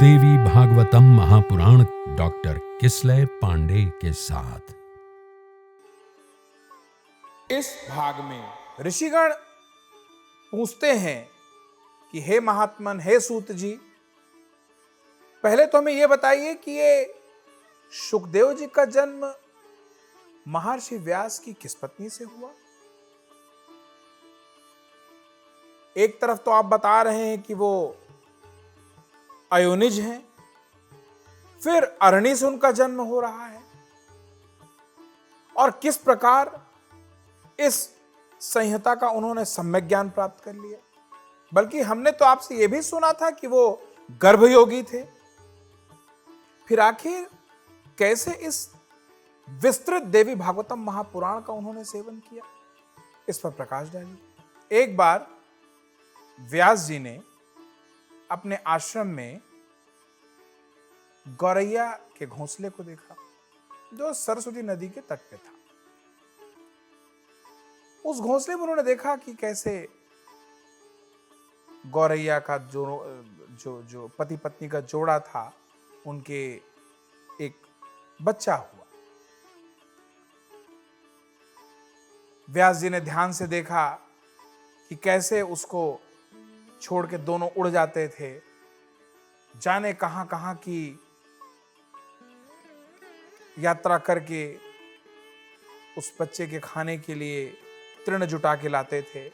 देवी Bhagavatam Mahapuran doctor Kislay Pandey के साथ। इस भाग में ऋषिगण पूछते हैं कि हे महात्मन, हे सूत जी, पहले तो हमें यह बताइए कि ये शुकदेव जी का जन्म महर्षि व्यास की किस पत्नी से हुआ। एक तरफ तो आप बता रहे हैं कि वो अयोनिज हैं, फिर अरणी से उनका जन्म हो रहा है, और किस प्रकार इस संहिता का उन्होंने सम्यक ज्ञान प्राप्त कर लिया। बल्कि हमने तो आपसे यह भी सुना था कि वो गर्भयोगी थे। फिर आखिर कैसे इस विस्तृत देवी भागवतम महापुराण का उन्होंने सेवन किया, इस पर प्रकाश डालिए। एक बार व्यास जी ने अपने आश्रम में गौरैया के घोंसले को देखा, जो सरस्वती नदी के तट पे था। उस घोंसले में उन्होंने देखा कि कैसे गौरैया का जो पति पत्नी का जोड़ा था, उनके एक बच्चा हुआ। व्यास जी ने ध्यान से देखा कि कैसे उसको छोड़ के दोनों उड़ जाते थे, जाने कहां कहां की यात्रा करके उस बच्चे के खाने के लिए तृण जुटा के लाते थे,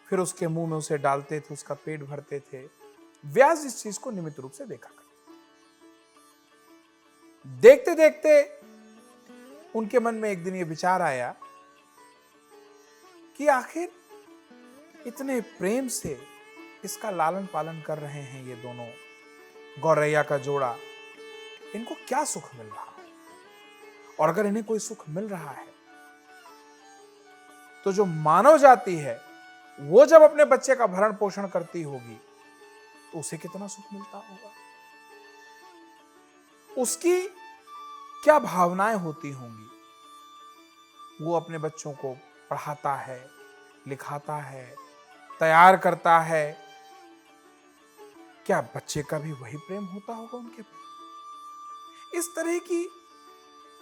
फिर उसके मुंह में उसे डालते थे, उसका पेट भरते थे। व्यास इस चीज को नियमित रूप से देखा करते। देखते देखते उनके मन में एक दिन यह विचार आया कि आखिर इतने प्रेम से इसका लालन पालन कर रहे हैं ये दोनों गौरैया का जोड़ा, इनको क्या सुख मिल रहा है। और अगर इन्हें कोई सुख मिल रहा है तो जो मानव जाति है वो जब अपने बच्चे का भरण पोषण करती होगी तो उसे कितना सुख मिलता होगा, उसकी क्या भावनाएं होती होंगी। वो अपने बच्चों को पढ़ाता है, लिखाता है, तैयार करता है, क्या बच्चे का भी वही प्रेम होता होगा उनके प्रति। इस तरह की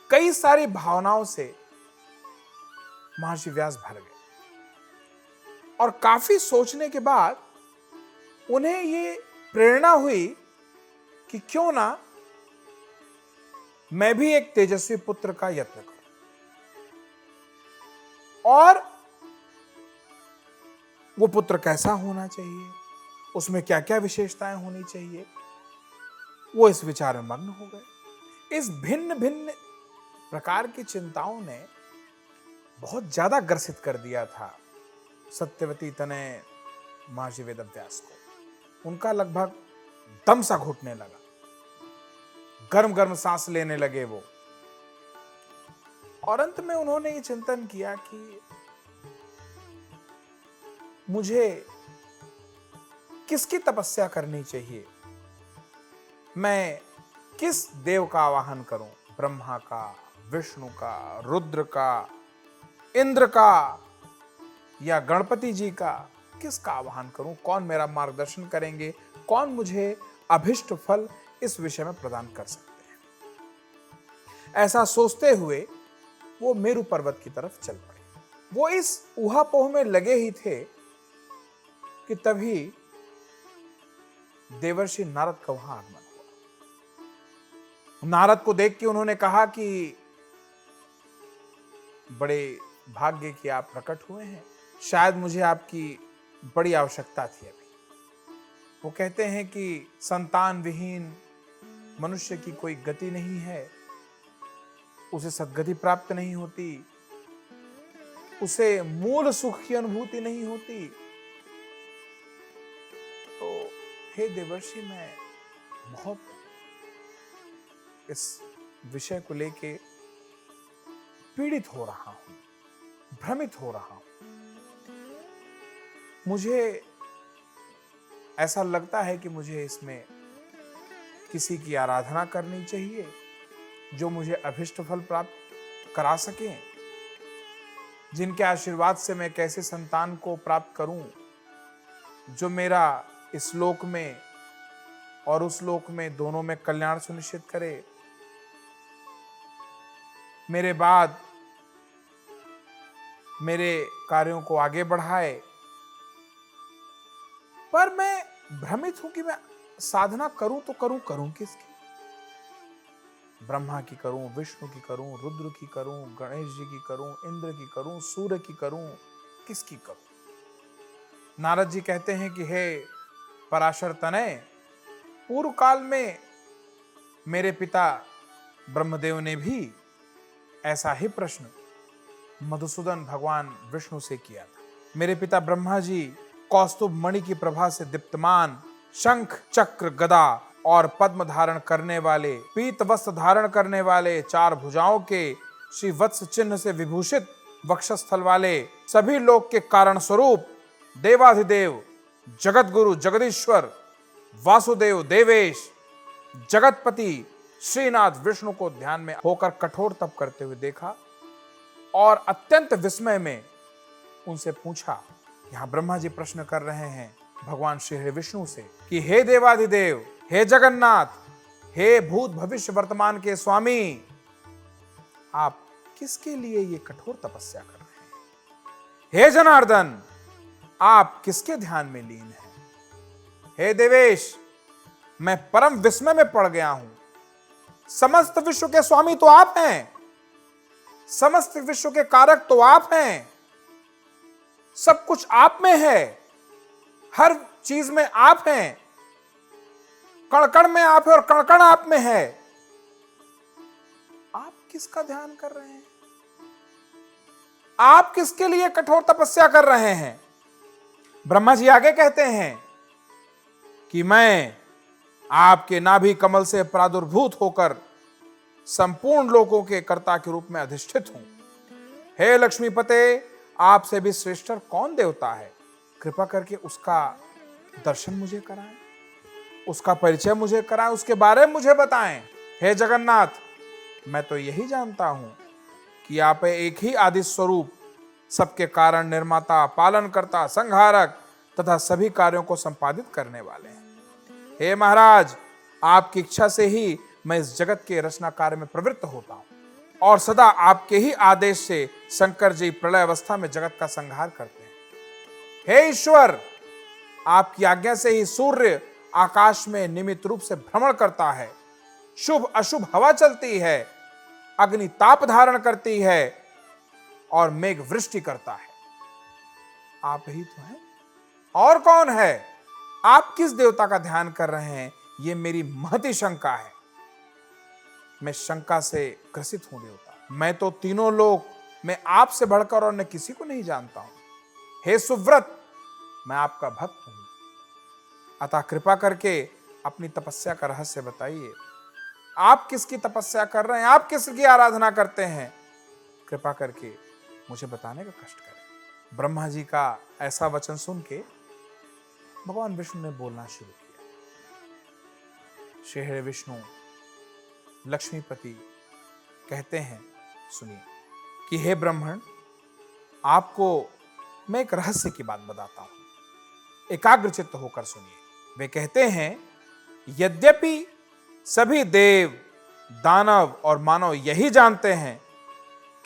कई सारी भावनाओं से महर्षि व्यास भर गए, और काफी सोचने के बाद उन्हें ये प्रेरणा हुई कि क्यों ना मैं भी एक तेजस्वी पुत्र का यत्न करूं, और वो पुत्र कैसा होना चाहिए, उसमें क्या क्या विशेषताएं होनी चाहिए, वो इस विचार में मग्न हो गए। इस भिन्न भिन्न प्रकार की चिंताओं ने बहुत ज्यादा ग्रसित कर दिया था सत्यवती तनय महर्षि वेदव्यास को। उनका लगभग दम सा घुटने लगा, गर्म गर्म सांस लेने लगे वो, और अंत में उन्होंने ये चिंतन किया कि मुझे किसकी तपस्या करनी चाहिए, मैं किस देव का आवाहन करूं, ब्रह्मा का, विष्णु का, रुद्र का, इंद्र का, या गणपति जी का, किसका आवाहन करूं, कौन मेरा मार्गदर्शन करेंगे, कौन मुझे अभिष्ट फल इस विषय में प्रदान कर सकते हैं। ऐसा सोचते हुए वो मेरु पर्वत की तरफ चल पड़े। वो इस ऊहापोह में लगे ही थे कि तभी देवर्षि नारद का वहां आगमन हुआ। नारद को देख के उन्होंने कहा कि बड़े भाग्य की आप प्रकट हुए हैं, शायद मुझे आपकी बड़ी आवश्यकता थी अभी। वो कहते हैं कि संतान विहीन मनुष्य की कोई गति नहीं है, उसे सद्गति प्राप्त नहीं होती, उसे मूल सुख की अनुभूति नहीं होती। तो हे देवर्षि, मैं बहुत इस विषय को लेके पीड़ित हो रहा हूं, भ्रमित हो रहा हूं। मुझे ऐसा लगता है कि मुझे इसमें किसी की आराधना करनी चाहिए जो मुझे अभिष्ट फल प्राप्त करा सके, जिनके आशीर्वाद से मैं कैसे संतान को प्राप्त करूं जो मेरा इस लोक में और उस लोक में दोनों में कल्याण सुनिश्चित करे। मेरे बाद मेरे कार्यों को आगे बढ़ाए। पर मैं भ्रमित हूं कि मैं साधना करूं तो करूं किसकी? ब्रह्मा की करूं, विष्णु की करूं, रुद्र की करूं, गणेश जी की करूं, इंद्र की करूं, सूर्य की करूं, किसकी करूं? नारद जी कहते हैं कि हे पराशर तनय, पूर्व काल में मेरे पिता ब्रह्मदेव ने भी ऐसा ही प्रश्न मधुसूदन भगवान विष्णु से किया था। मेरे पिता ब्रह्मा जी कौस्तुभ मणि की प्रभा से दीप्तमान शंख, चक्र, गदा और पद्म धारण करने वाले, पीत वस्त्र धारण करने वाले, 4 भुजाओं के, श्री वत्स चिन्ह से विभूषित वक्षस्थल वाले, सभी लोक के कारण स्वरूप देवाधिदेव, जगत गुरु, जगदीश्वर, वासुदेव, देवेश, जगतपति श्रीनाथ विष्णु को ध्यान में होकर कठोर तप करते हुए देखा और अत्यंत विस्मय में उनसे पूछा। यहां ब्रह्मा जी प्रश्न कर रहे हैं भगवान श्री हरि विष्णु से कि हे देवाधिदेव, हे जगन्नाथ, हे भूत भविष्य वर्तमान के स्वामी, आप किसके लिए ये कठोर तपस्या कर रहे हैं? हे जनार्दन, आप किसके ध्यान में लीन हैं? हे देवेश, मैं परम विस्मय में पड़ गया हूं। समस्त विश्व के स्वामी तो आप हैं, समस्त विश्व के कारक तो आप हैं, सब कुछ आप में है, हर चीज में आप हैं, कण कण में आप है और कण कण आप में है। आप किसका ध्यान कर रहे हैं? आप किसके लिए कठोर तपस्या कर रहे हैं? ब्रह्मा जी आगे कहते हैं कि मैं आपके नाभि कमल से प्रादुर्भूत होकर संपूर्ण लोकों के कर्ता के रूप में अधिष्ठित हूं। हे लक्ष्मीपते, आपसे भी श्रेष्ठ कौन देवता है? कृपा करके उसका दर्शन मुझे कराएं, उसका परिचय मुझे कराएं, उसके बारे में मुझे बताएं। हे जगन्नाथ, मैं तो यही जानता हूं कि आप एक ही आदि स्वरूप, सबके कारण, निर्माता, पालनकर्ता, संहारक तथा सभी कार्यों को संपादित करने वाले हैं। हे महाराज, आपकी इच्छा से ही मैं इस जगत के रचना कार्य में प्रवृत्त होता हूं और सदा आपके ही आदेश से शंकर जी प्रलय अवस्था में जगत का संहार करते हैं। हे ईश्वर, आपकी आज्ञा से ही सूर्य आकाश में नियमित रूप से भ्रमण करता है, शुभ अशुभ हवा चलती है, अग्नि ताप धारण करती है और मेघ वृष्टि करता है। आप ही तो हैं, और कौन है? आप किस देवता का ध्यान कर रहे हैं, यह मेरी महती शंका है। मैं शंका से ग्रसित हूं देवता। मैं तो तीनों लोक में आपसे बढ़कर और न किसी को नहीं जानता हूं। हे सुव्रत, मैं आपका भक्त हूं, अतः कृपा करके अपनी तपस्या का रहस्य बताइए। आप किसकी तपस्या कर रहे हैं? आप किसकी आराधना करते हैं? कृपा करके मुझे बताने का कष्ट करें। ब्रह्मा जी का ऐसा वचन सुन के भगवान विष्णु ने बोलना शुरू किया। श्री हरि विष्णु लक्ष्मीपति कहते हैं, सुनिए कि हे ब्राह्मण, आपको मैं एक रहस्य की बात बताता हूं, एकाग्रचित्त होकर सुनिए। वे कहते हैं, यद्यपि सभी देव, दानव और मानव यही जानते हैं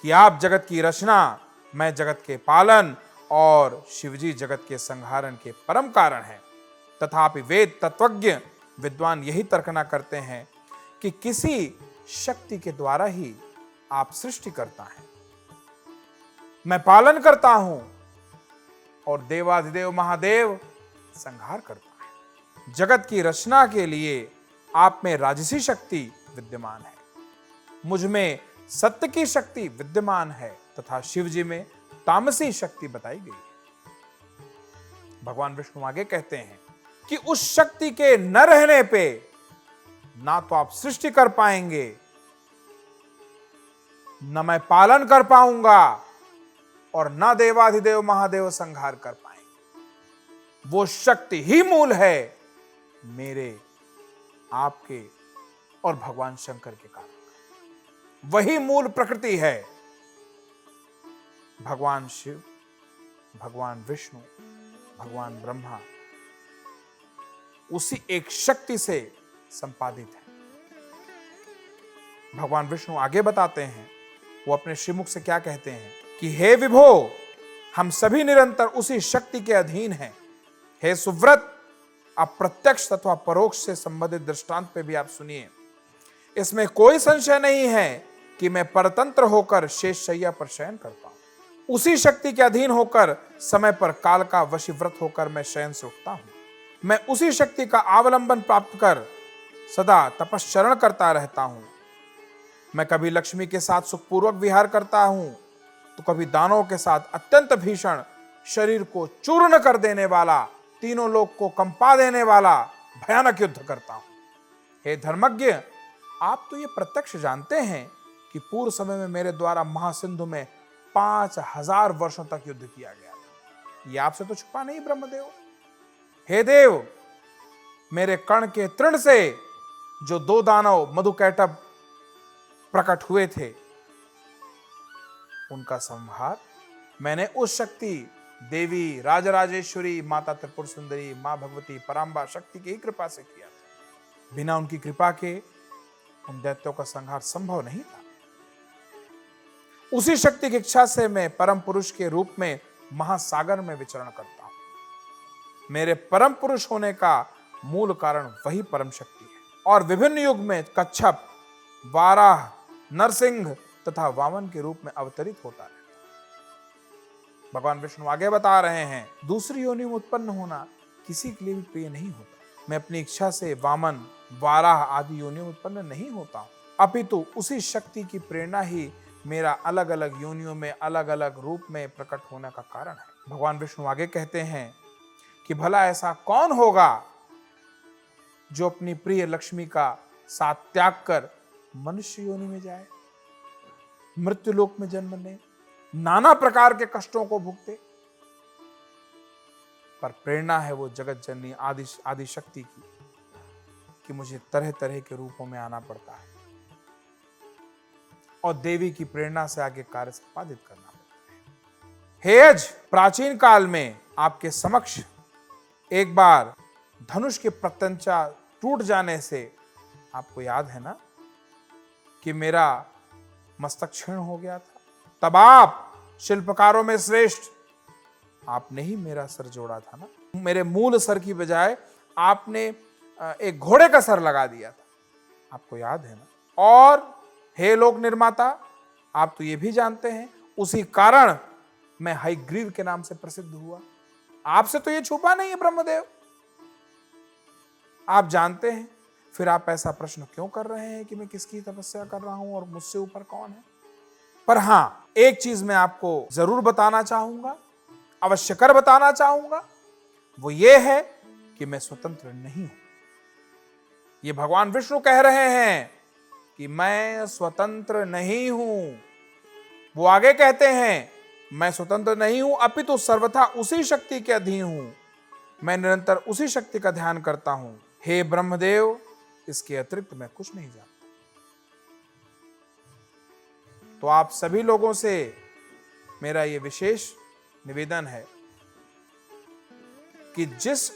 कि आप जगत की रचना, मैं जगत के पालन और शिवजी जगत के संहारण के परम कारण हैं, तथापि वेद तत्वज्ञ विद्वान यही तर्कना करते हैं कि किसी शक्ति के द्वारा ही आप सृष्टि करता है, मैं पालन करता हूं और देवाधिदेव महादेव संहार करता है। जगत की रचना के लिए आप में राजसी शक्ति विद्यमान है, मुझ में सत्य की शक्ति विद्यमान है तथा शिव जी में तामसी शक्ति बताई गई है। भगवान विष्णु आगे कहते हैं कि उस शक्ति के न रहने पे ना तो आप सृष्टि कर पाएंगे, न मैं पालन कर पाऊंगा और न देवाधिदेव महादेव संहार कर पाएंगे। वो शक्ति ही मूल है मेरे, आपके और भगवान शंकर के कारण। वही मूल प्रकृति है। भगवान शिव, भगवान विष्णु, भगवान ब्रह्मा उसी एक शक्ति से संपादित है। भगवान विष्णु आगे बताते हैं, वो अपने श्रीमुख से क्या कहते हैं कि हे विभो, हम सभी निरंतर उसी शक्ति के अधीन हैं। हे सुव्रत, अप्रत्यक्ष तथा परोक्ष से संबंधित दृष्टांत पे भी आप सुनिए। इसमें कोई संशय नहीं है कि मैं परतंत्र होकर शेष शैया पर शयन करता हूं। उसी शक्ति के अधीन होकर समय पर काल का वशीव्रत होकर मैं शयन से उठता हूं। मैं उसी शक्ति का अवलंबन प्राप्त कर सदा तपश्चरण करता रहता हूं। मैं कभी लक्ष्मी के साथ सुखपूर्वक विहार करता हूं, तो कभी दानवों के साथ अत्यंत भीषण, शरीर को चूर्ण कर देने वाला, तीनों लोक को कंपा देने वाला भयानक युद्ध करता हूं। हे धर्मज्ञ, आप तो ये प्रत्यक्ष जानते हैं कि पूर्व समय में मेरे द्वारा महासिंधु में 5000 वर्षों तक युद्ध किया गया था। ये आपसे तो छुपा नहीं ब्रह्मदेव। हे देव, मेरे कर्ण के तृण से जो 2 दानव मधुकैटभ प्रकट हुए थे, उनका संहार मैंने उस शक्ति देवी राजराजेश्वरी, माता त्रिपुर सुंदरी, मां भगवती पराम्बा शक्ति की कृपा से किया था। बिना उनकी कृपा के उन दैत्यों का संहार संभव नहीं था। उसी शक्ति की इच्छा से मैं परम पुरुष के रूप में महासागर में विचरण करता हूं। मेरे परम पुरुष होने का मूल कारण वही परम शक्ति है और विभिन्न युग में कच्छप, वाराह, नरसिंह तथा वामन के रूप में अवतरित होता रहता है। भगवान विष्णु आगे बता रहे हैं, दूसरी योनि में उत्पन्न होना किसी के लिए भी प्रिय नहीं होता। मैं अपनी इच्छा से वामन, वाराह आदि योनियों में उत्पन्न नहीं होता हूं, अपितु उसी शक्ति की प्रेरणा ही मेरा अलग अलग योनियों में अलग अलग रूप में प्रकट होने का कारण है। भगवान विष्णु आगे कहते हैं कि भला ऐसा कौन होगा जो अपनी प्रिय लक्ष्मी का साथ त्याग कर मनुष्य योनि में जाए, मृत्यु लोक में जन्म ले, नाना प्रकार के कष्टों को भुगते। पर प्रेरणा है वो जगत जननी आदि शक्ति की कि मुझे तरह तरह के रूपों में आना पड़ता है और देवी की प्रेरणा से आगे कार्य संपादित करना पड़ता है। हे अज, प्राचीन काल में आपके समक्ष एक बार धनुष के प्रत्यंचा टूट जाने से आपको याद है ना कि मेरा मस्तक क्षीण हो गया था। तब आप शिल्पकारों में श्रेष्ठ, आपने ही मेरा सर जोड़ा था ना। मेरे मूल सर की बजाय आपने एक घोड़े का सर लगा दिया था, आपको याद है ना। और हे लोक निर्माता, आप तो ये भी जानते हैं उसी कारण मैं हयग्रीव के नाम से प्रसिद्ध हुआ। आपसे तो ये छुपा नहीं है ब्रह्मदेव, आप जानते हैं। फिर आप ऐसा प्रश्न क्यों कर रहे हैं कि मैं किसकी तपस्या कर रहा हूं और मुझसे ऊपर कौन है। पर हां, एक चीज मैं आपको जरूर बताना चाहूंगा, अवश्य कर बताना चाहूंगा, वो ये है कि मैं स्वतंत्र नहीं हूं। ये भगवान विष्णु कह रहे हैं कि मैं स्वतंत्र नहीं हूं। वो आगे कहते हैं, मैं स्वतंत्र नहीं हूं, अपितु सर्वथा उसी शक्ति के अधीन हूं। मैं निरंतर उसी शक्ति का ध्यान करता हूं। हे ब्रह्मदेव, इसके अतिरिक्त मैं कुछ नहीं जानता। तो आप सभी लोगों से मेरा यह विशेष निवेदन है कि जिस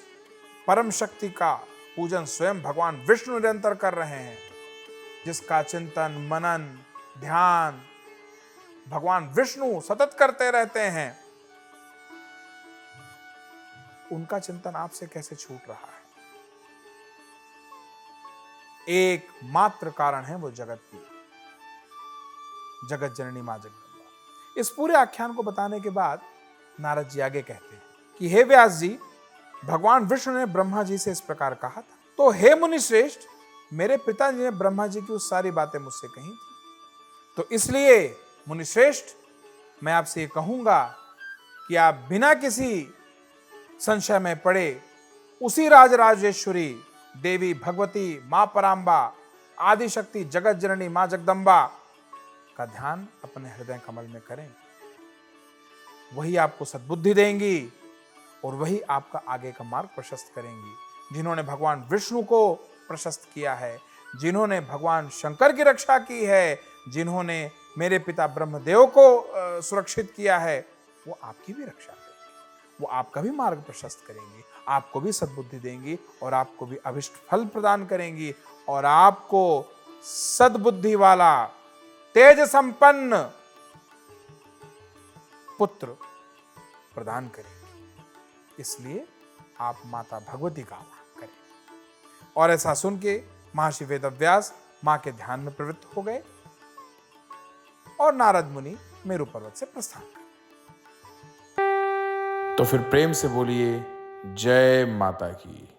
परम शक्ति का पूजन स्वयं भगवान विष्णु निरंतर कर रहे हैं, जिसका चिंतन, मनन, ध्यान भगवान विष्णु सतत करते रहते हैं, उनका चिंतन आपसे कैसे छूट रहा है। एक मात्र कारण है वो जगत की, जगत जननी मां जगदम्बा। इस पूरे आख्यान को बताने के बाद नारद जी आगे कहते हैं कि हे व्यास जी, भगवान विष्णु ने ब्रह्मा जी से इस प्रकार कहा था, तो हे मुनि श्रेष्ठ, मेरे पिताजी ने ब्रह्मा जी की उस सारी बातें मुझसे कही थी। तो इसलिए मुनि श्रेष्ठ, मैं आपसे ये कहूंगा कि आप बिना किसी संशय में पड़े उसी राजराजेश्वरी देवी भगवती, मां पराम्बा, आदि शक्ति जगत जननी मां जगदम्बा का ध्यान अपने हृदय कमल में करें। वही आपको सद्बुद्धि देंगी और वही आपका आगे का मार्ग प्रशस्त करेंगी। जिन्होंने भगवान विष्णु को प्रशस्त किया है, जिन्होंने भगवान शंकर की रक्षा की है, जिन्होंने मेरे पिता ब्रह्मदेव को सुरक्षित किया है, वो आपकी भी रक्षा करेंगे। वो आपका भी मार्ग प्रशस्त करेंगी, आपको भी सद्बुद्धि देंगी और आपको भी अभिष्ट फल प्रदान करेंगी और आपको सद्बुद्धि वाला तेज संपन्न पुत्र प्रदान करेंगी। इसलिए आप माता भगवती का आह्वान करें। और ऐसा सुन के महर्षि वेदव्यास मां के ध्यान में प्रवृत्त हो गए और नारद मुनि मेरु पर्वत से प्रस्थान कर। तो फिर प्रेम से बोलिए जय माता की।